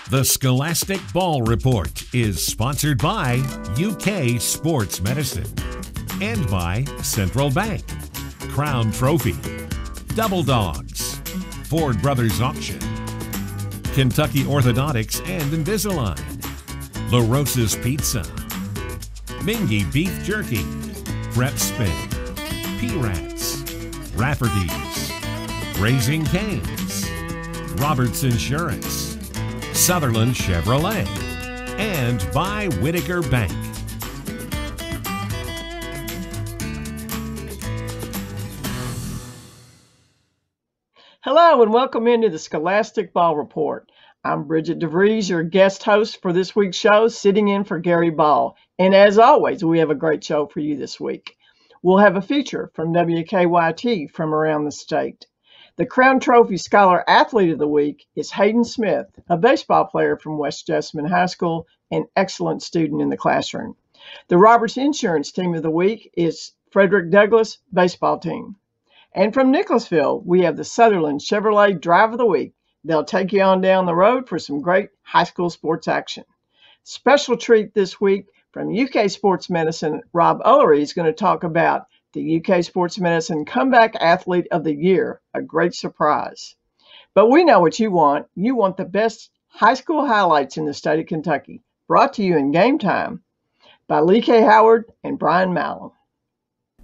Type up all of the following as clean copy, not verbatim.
The Scholastic Ball Report is sponsored by UK Sports Medicine and by Central Bank, Crown Trophy, Double Dogs, Ford Brothers Auction, Kentucky Orthodontics and Invisalign, La Rosa's Pizza, Mingy Beef Jerky, Prep Spin, P-Rats, Rafferty's, Raising Cane's, Roberts Insurance, Sutherland Chevrolet, and by Whitaker Bank. Hello and welcome into the Scholastic Ball Report. I'm BRIGID DEVRIES, your guest host for this week's show, sitting in for Gary Ball. And as always, we have a great show for you this week. We'll have a feature from WKYT from around the state. The Crown Trophy Scholar Athlete of the Week is Hayden Smith, a baseball player from West Jessamine High School, an excellent student in the classroom. The Roberts Insurance Team of the Week is Frederick Douglass Baseball Team. And from Nicholasville, we have the Sutherland Chevrolet Drive of the Week. They'll take you on down the road for some great high school sports action. Special treat this week from UK Sports Medicine, Rob Ullery is going to talk about the UK Sports Medicine Comeback Athlete of the Year, a great surprise. But we know what you want. You want the best high school highlights in the state of Kentucky, brought to you in Game Time by Lee K. Howard and Brian Mallum.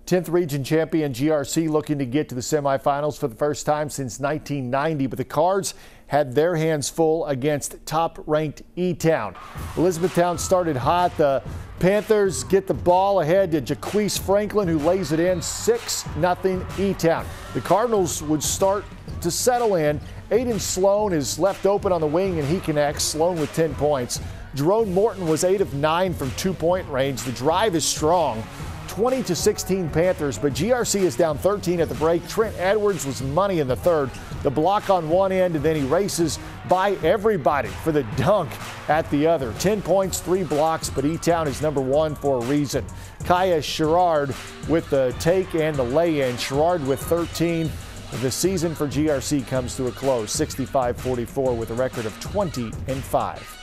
10th region champion GRC looking to get to the semifinals for the first time since 1990, but the Cards had their hands full against top-ranked E-Town. Elizabethtown started hot. The Panthers get the ball ahead to Jaquise Franklin, who lays it in 6-0 E-Town. The Cardinals would start to settle in. Aiden Sloan is left open on the wing, and he connects. Sloan with 10 points. Jerome Morton was 8 of 9 from two-point range. The drive is strong. 20-16 Panthers, but GRC is down 13 at the break. Trent Edwards was money in the third. The block on one end, and then he races by everybody for the dunk at the other. 10 points, 3 blocks, but E-Town is number one for a reason. Kaya Sherrard with the take and the lay-in. Sherrard with 13. The season for GRC comes to a close, 65-44 with a record of 20-5.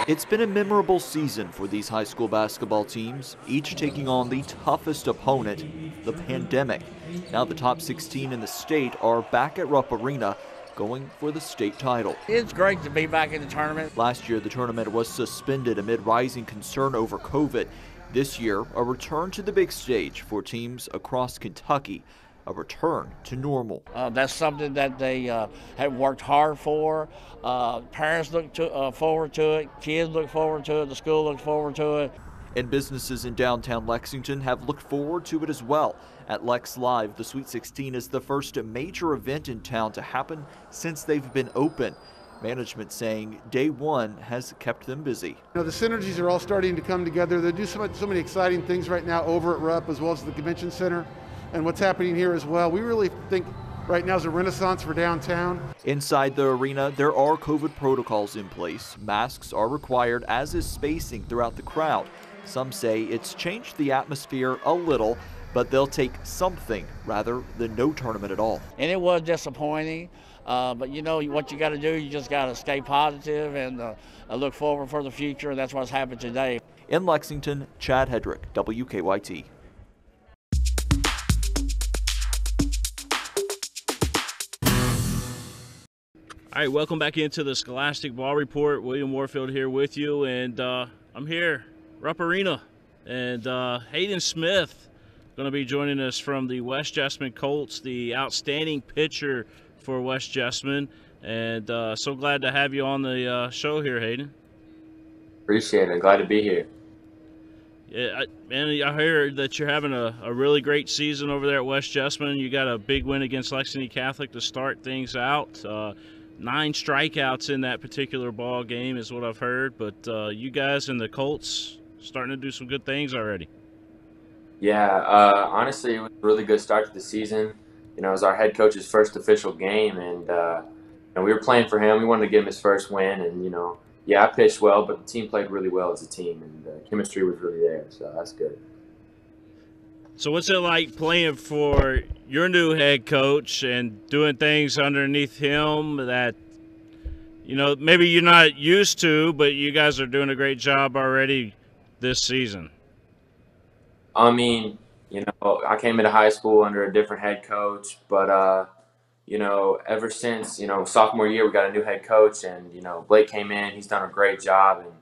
It's been a memorable season for these high school basketball teams, each taking on the toughest opponent, the pandemic. Now the top 16 in the state are back at Rupp Arena, going for the state title. It's great to be back in the tournament. Last year, the tournament was suspended amid rising concern over COVID. This year, a return to the big stage for teams across Kentucky. A return to normal. That's something that they have worked hard for. Parents look forward to it. Kids look forward to it. The school looks forward to it. And businesses in downtown Lexington have looked forward to it as well. At LEXLIVE, the Sweet 16 is the first major event in town to happen since they've been open. Management saying day one has kept them busy. You know, the synergies are all starting to come together. They do so many exciting things right now over at Rupp as well as the convention center. And what's happening here as well. We really think right now is a renaissance for downtown. Inside the arena, there are COVID protocols in place. Masks are required, as is spacing throughout the crowd. Some say it's changed the atmosphere a little, but they'll take something rather than no tournament at all. And it was disappointing, but you know what you got to do, you just got to stay positive and look forward for the future, and that's what's happened today. In Lexington, Chad Hedrick, WKYT. All right, welcome back into the Scholastic Ball Report. William Warfield here with you, and I'm here, Rupp Arena, and Hayden Smith going to be joining us from the West Jessamine Colts, the outstanding pitcher for West Jessamine, and so glad to have you on the show here, Hayden. Appreciate it. Glad to be here. Yeah, I heard that you're having a really great season over there at West Jessamine. You got a big win against Lexington Catholic to start things out. 9 strikeouts in that particular ball game is what I've heard, but you guys and the Colts starting to do some good things already. Yeah, honestly, it was a really good start to the season. You know, it was our head coach's first official game, and we were playing for him. We wanted to give him his first win, and, you know, yeah, I pitched well, but the team played really well as a team, and the chemistry was really there, so that's good. So what's it like playing for your new head coach and doing things underneath him that, you know, maybe you're not used to, but you guys are doing a great job already this season? I mean, you know, I came into high school under a different head coach, but you know, ever since, you know, sophomore year, we got a new head coach, and, you know, Blake came in, he's done a great job, and,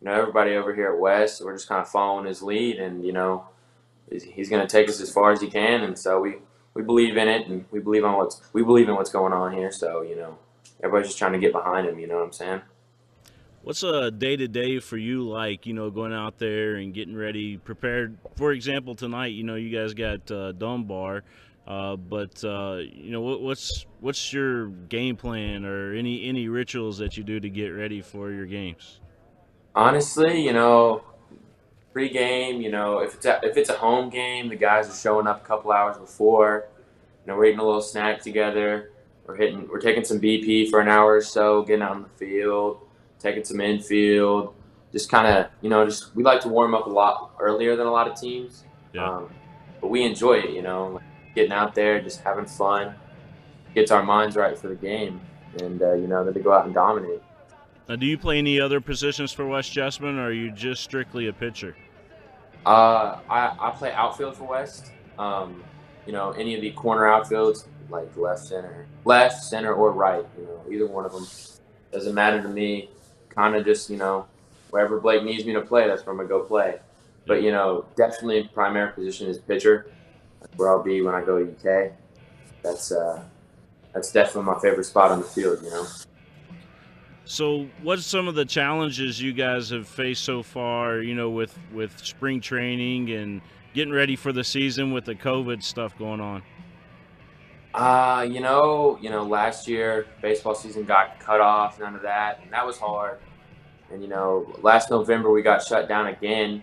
you know, everybody over here at West, we're just kind of following his lead, and, you know, he's going to take us as far as he can, and so we believe in it, and we believe in what's going on here, so, you know, everybody's just trying to get behind him, you know what I'm saying? What's a day-to-day for you like, you know, going out there and getting ready, prepared? For example, tonight, you know, you guys got Dunbar, but you know, what's your game plan or any rituals that you do to get ready for your games? Honestly, you know, pre-game, you know, if it's a home game, the guys are showing up a couple hours before. You know, we're eating a little snack together. We're taking some BP for an hour or so, getting out on the field, taking some infield, just kind of, you know, we like to warm up a lot earlier than a lot of teams. Yeah. But we enjoy it, you know, like getting out there, just having fun, gets our minds right for the game, and, you know, then to go out and dominate. Now, do you play any other positions for West Jessamine, or are you just strictly a pitcher? I play outfield for West. You know, any of the corner outfields, like left, center, or right. You know, either one of them doesn't matter to me. Kind of just, you know, wherever Blake needs me to play, that's where I'm gonna go play. But, you know, definitely primary position is pitcher. That's where I'll be when I go to UK. That's definitely my favorite spot on the field, you know. So what's some of the challenges you guys have faced so far, you know, with spring training and getting ready for the season with the COVID stuff going on? You know, last year baseball season got cut off, none of that, and that was hard. And, you know, last November we got shut down again.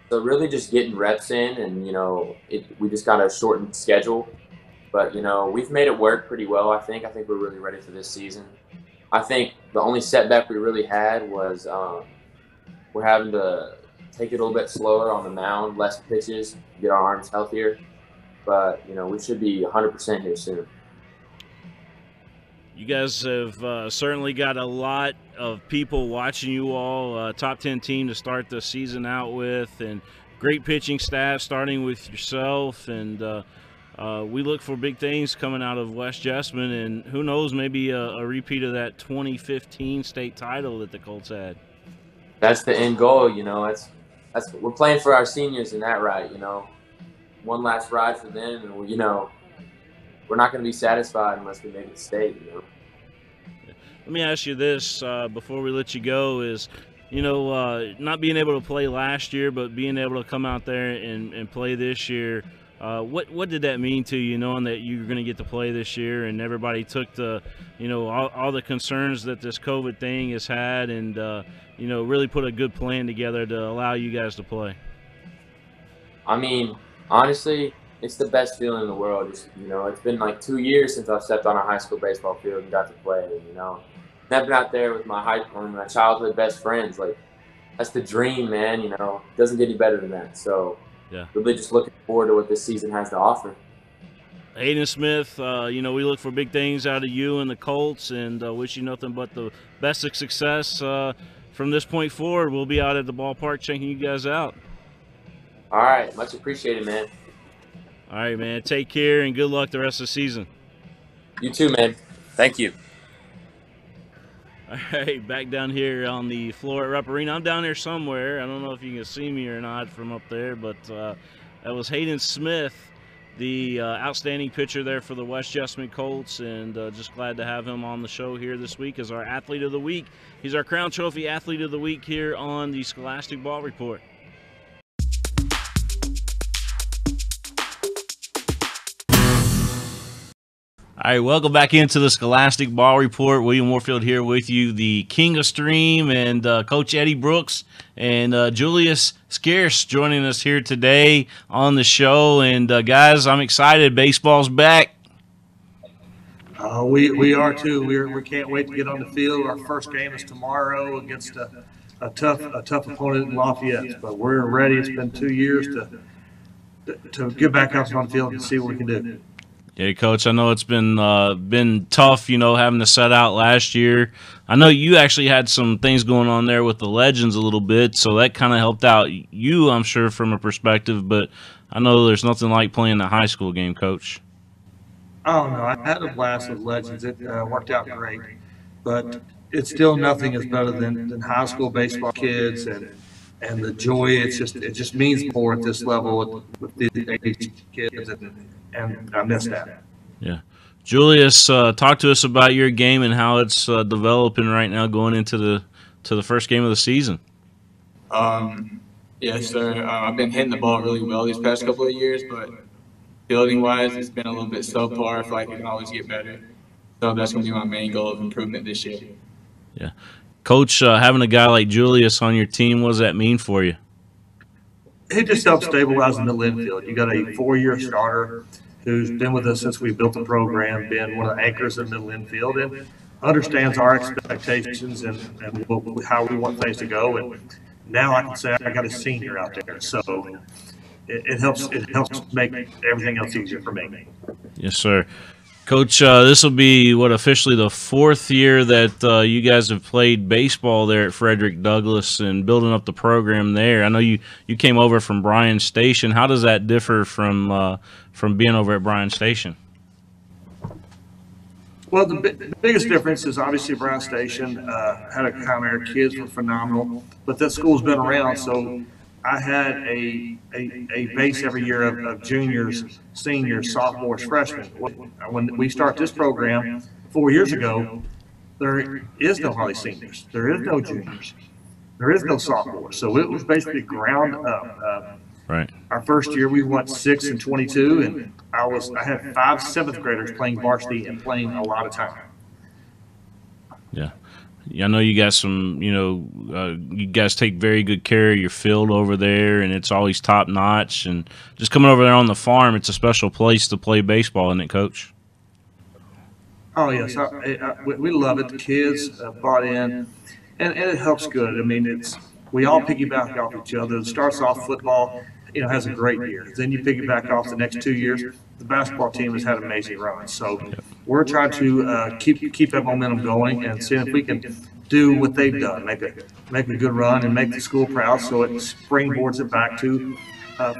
So really just getting reps in, and, you know, we just got a shortened schedule. But, you know, we've made it work pretty well, I think. I think we're really ready for this season. I think the only setback we really had was we're having to take it a little bit slower on the mound, less pitches, get our arms healthier. But, you know, we should be 100% here soon. You guys have certainly got a lot of people watching you all, top 10 team to start the season out with, and great pitching staff starting with yourself, and we look for big things coming out of West Jessamine, and who knows, maybe a repeat of that 2015 state title that the Colts had. That's the end goal, you know. That's we're playing for our seniors in that right, you know. One last ride for them, and you know, we're not going to be satisfied unless we make it state, you know. Let me ask you this before we let you go: is, you know, not being able to play last year, but being able to come out there and play this year. What did that mean to you, knowing that you were going to get to play this year, and everybody took the, you know, all the concerns that this COVID thing has had, and you know, really put a good plan together to allow you guys to play? I mean, honestly, it's the best feeling in the world. Just, you know, it's been like 2 years since I've stepped on a high school baseball field and got to play. And, you know, stepping out there with my childhood best friends, like, that's the dream, man. You know, it doesn't get any better than that. So, yeah, really just looking forward to what this season has to offer. Hayden Smith, you know, we look for big things out of you and the Colts, and wish you nothing but the best of success from this point forward. We'll be out at the ballpark checking you guys out. All right, much appreciated, man. All right, man. Take care and good luck the rest of the season. You too, man. Thank you. All right, back down here on the floor at Rupp Arena. I'm down there somewhere. I don't know if you can see me or not from up there, but that was Hayden Smith, the outstanding pitcher there for the West Jessamine Colts, and just glad to have him on the show here this week as our Athlete of the Week. He's our Crown Trophy Athlete of the Week here on the Scholastic Ball Report. All right, welcome back into the Scholastic Ball Report. William Warfield here with you, the King of Stream, and Coach Eddie Brooks and Julius SCEARCE joining us here today on the show. And guys, I'm excited. Baseball's back. We are too. We can't wait to get on the field. Our first game is tomorrow against a tough opponent in Lafayette. But we're ready. It's been 2 years to get back out on the field and see what we can do. Yeah, Coach, I know it's been tough, having to set out last year. I know you actually had some things going on there with the Legends a little bit, so that kind of helped out you, I'm sure, from a perspective. But I know there's nothing like playing a high school game, Coach. Oh, no, I had a blast with Legends. It worked out great. But it's still nothing is better than high school baseball kids and the joy. It just means more at this level with these age kids, and I miss that. Yeah. Julius, talk to us about your game and how it's developing right now going into the first game of the season. Yes, sir. I've been hitting the ball really well these past couple of years, but fielding-wise, it's been a little bit subpar. I feel like it can always get better. So that's going to be my main goal of improvement this year. Yeah. Coach, having a guy like Julius on your team, what does that mean for you? It just helps stabilize the middle infield. You got a 4-year starter who's been with us since we built the program, been one of the anchors in the middle infield, and understands our expectations and how we want things to go. And now I can say I got a senior out there, so it helps make everything else easier for me. Yes, sir. Coach, this will be officially the 4th year that you guys have played baseball there at Frederick Douglass and building up the program there. I know you came over from Bryan Station. How does that differ from being over at Bryan Station? Well, the biggest difference is obviously Bryan Station had a common kids were phenomenal, but that school's been around, so I had a base every year of juniors, seniors, sophomores, freshmen. When we start this program 4 years ago, there is no hardly seniors. There is no juniors. There is no sophomores. So it was basically ground up. Right. Our first year we went 6-22, and I had 5 7th graders playing varsity and playing a lot of time. Yeah. I know you got some, you guys take very good care of your field over there, and it's always top notch. And just coming over there on the farm, it's a special place to play baseball, isn't it, Coach? Oh, yes. We love it. The kids bought in, and it helps good. I mean, we all piggyback off each other. It starts off football, has a great year. Then you piggyback off the next 2 years. The basketball team has had amazing runs. So we're trying to keep that momentum going and see if we can do what they've done, make a good run and make the school proud, so it springboards it back to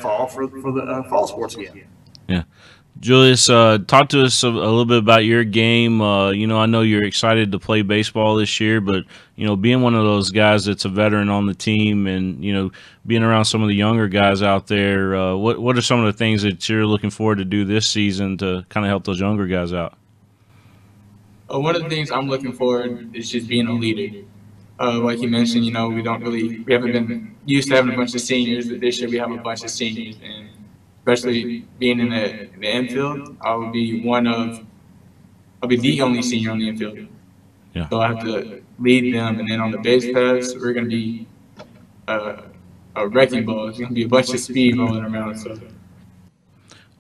fall for the fall sports again. Yeah. Julius, talk to us a little bit about your game. I know you're excited to play baseball this year, but, being one of those guys that's a veteran on the team and, being around some of the younger guys out there, what are some of the things that you're looking forward to do this season to kind of help those younger guys out? One of the things I'm looking forward is just being a leader. Like you mentioned, we haven't been used to having a bunch of seniors, but this year we have a bunch of seniors, and especially being in the infield, I'll be the only senior on the infield. Yeah. So I have to lead them, and then on the base paths, we're going to be a wrecking ball. It's going to be a bunch of speed rolling around. So.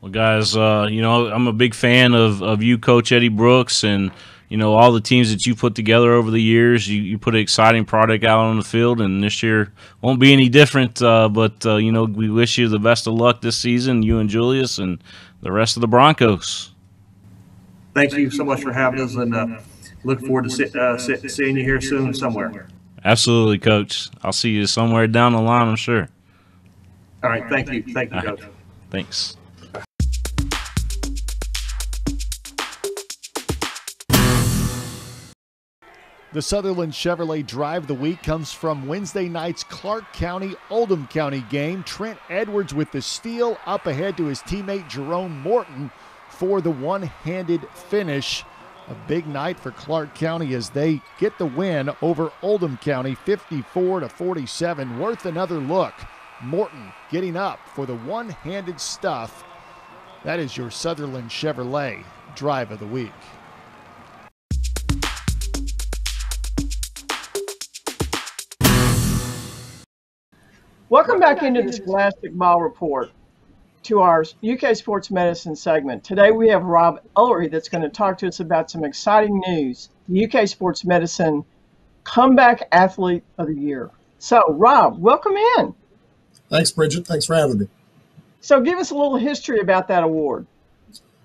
Well, guys, I'm a big fan of you, Coach Eddie Brooks, and all the teams that you put together over the years. You put an exciting product out on the field, and this year won't be any different. But we wish you the best of luck this season, you and Julius and the rest of the Broncos. Thank you so much for having us, and look forward to seeing you here soon somewhere. Absolutely, Coach. I'll see you somewhere down the line, I'm sure. All right, thank you, Coach. Thanks. The Sutherland Chevrolet Drive of the Week comes from Wednesday night's Clark County-Oldham County game. Trent Edwards with the steal, up ahead to his teammate Jerome Morton for the one-handed finish. A big night for Clark County as they get the win over Oldham County, 54-47. Worth another look. Morton getting up for the one-handed stuff. That is your Sutherland Chevrolet Drive of the Week. Welcome back into the Scholastic Ball Report to our UK Sports Medicine segment. Today we have Rob Ullery that's going to talk to us about some exciting news. The UK Sports Medicine Comeback Athlete of the Year. So, Rob, welcome in. Thanks, Bridget. Thanks for having me. So give us a little history about that award.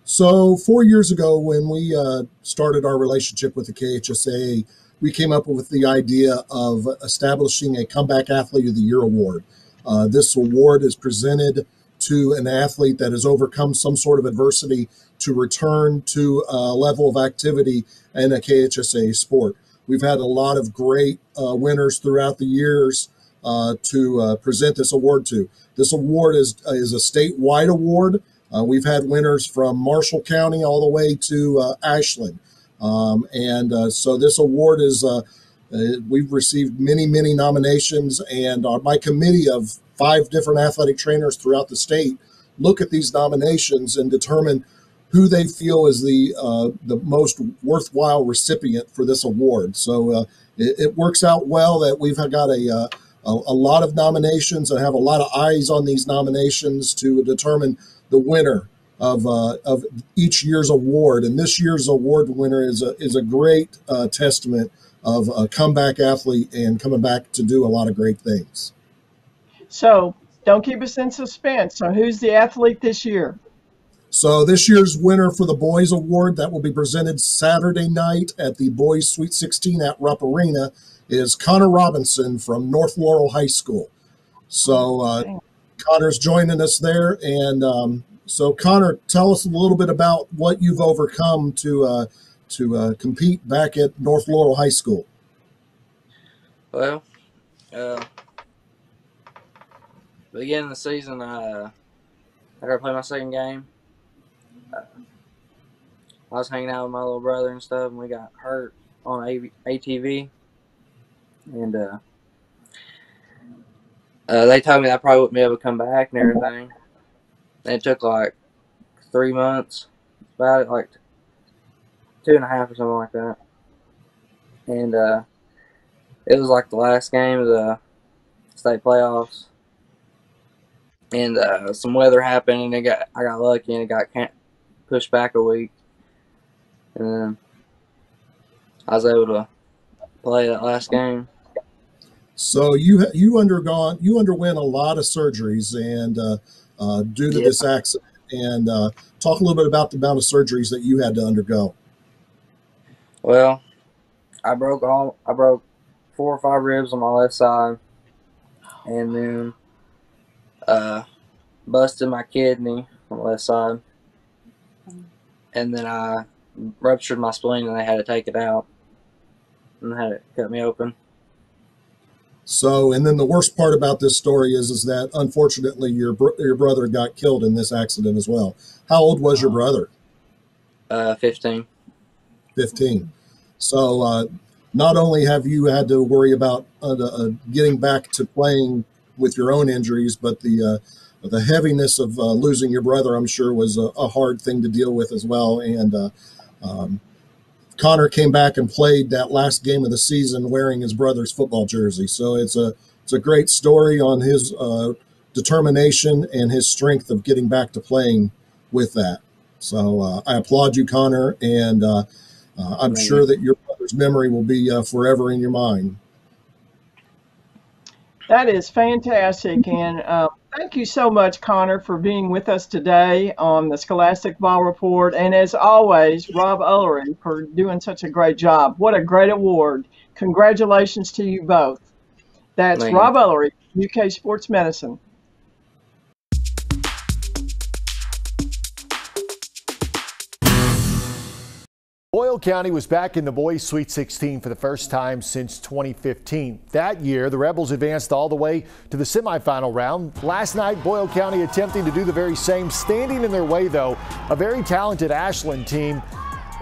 So 4 years ago, when we started our relationship with the KHSAA, we came up with the idea of establishing a Comeback Athlete of the Year award. This award is presented to an athlete that has overcome some sort of adversity to return to a level of activity in a KHSAA sport. We've had a lot of great winners throughout the years to present this award to. This award is a statewide award. We've had winners from Marshall County all the way to Ashland. So this award is, we've received many, many nominations, and my committee of 5 different athletic trainers throughout the state look at these nominations and determine who they feel is the most worthwhile recipient for this award. So it works out well that we've got a lot of nominations and have a lot of eyes on these nominations to determine the winner of each year's award. And this year's award winner is a great testament of a comeback athlete and coming back to do a lot of great things. So don't keep us in suspense. So who's the athlete this year? So this year's winner for the Boys Award that will be presented Saturday night at the Boys Sweet 16 at Rupp Arena is Konar Robinson from North Laurel High School. So Connor's joining us there. And so Konar, tell us a little bit about what you've overcome to compete back at North Laurel High School. Well, beginning of the season, I got to play my second game. I was hanging out with my little brother and stuff, and we got hurt on ATV. And they told me that I probably wouldn't be able to come back and everything. And it took like 3 months, about it, like 2.5 or something like that. And it was like the last game of the state playoffs. And some weather happened, and I got lucky, and it got pushed back a week. And then I was able to play that last game. So you underwent a lot of surgeries and due to this accident, and talk a little bit about the amount of surgeries that you had to undergo. Well, I broke 4 or 5 ribs on my left side, and then busted my kidney on the left side, and then I ruptured my spleen, and they had to take it out and they had to cut me open. So, and then the worst part about this story is that unfortunately your brother got killed in this accident as well. How old was your brother? 15. 15. So not only have you had to worry about getting back to playing with your own injuries, but the heaviness of losing your brother, I'm sure, was a hard thing to deal with as well. And Konar came back and played that last game of the season wearing his brother's football jersey. So it's a great story on his determination and his strength of getting back to playing with that. So I applaud you, Konar, and I'm sure that your brother's memory will be forever in your mind. That is fantastic, and thank you so much, Konar, for being with us today on the Scholastic Ball Report, and as always, Rob Ullery for doing such a great job. What a great award. Congratulations to you both. That's Rob Ullery, UK Sports Medicine. Boyle County was back in the boys' Sweet 16 for the first time since 2015. That year, the Rebels advanced all the way to the semifinal round. Last night, Boyle County attempting to do the very same. Standing in their way, though, a very talented Ashland team.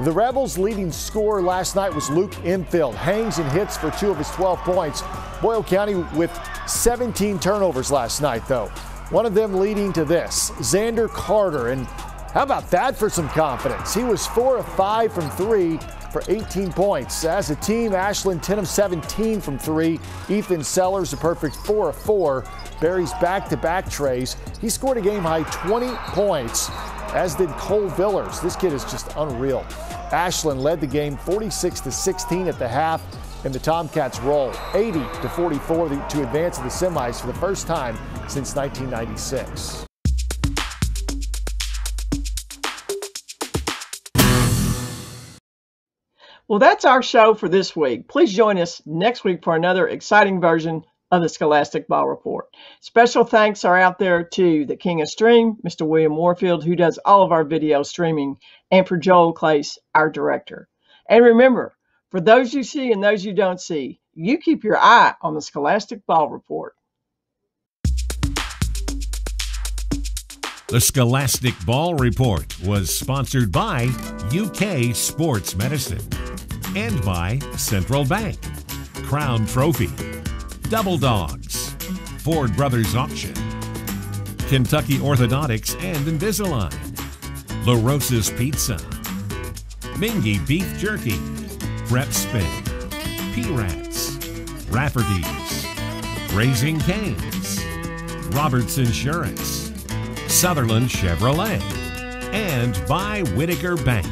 The Rebels' leading scorer last night was Luke Infield. Hangs and hits for 2 of his 12 points. Boyle County with 17 turnovers last night, though. One of them leading to this, Xander Carter. And how about that for some confidence? He was 4 of 5 from 3 for 18 points. As a team, Ashland 10 of 17 from 3. Ethan Sellers a perfect 4 of 4. Barry's back-to-back trays. He scored a game-high 20 points, as did Cole Villers. This kid is just unreal. Ashland led the game 46-16 at the half, and the Tomcats roll 80-44 to advance to the semis for the first time since 1996. Well, that's our show for this week. Please join us next week for another exciting version of the Scholastic Ball Report. Special thanks are out there to the King of Stream, Mr. William Warfield, who does all of our video streaming, and for Joel Clace, our director. And remember, for those you see and those you don't see, you keep your eye on the Scholastic Ball Report. The Scholastic Ball Report was sponsored by UK Sports Medicine and by Central Bank, Crown Trophy, Double Dogs, Ford Brothers Auction, Kentucky Orthodontics and Invisalign, La Rosa's Pizza, Mingy Beef Jerky, Prep Spin, P-Rats, Rafferty's, Raising Cane's, Roberts Insurance, Sutherland Chevrolet, and by Whitaker Bank.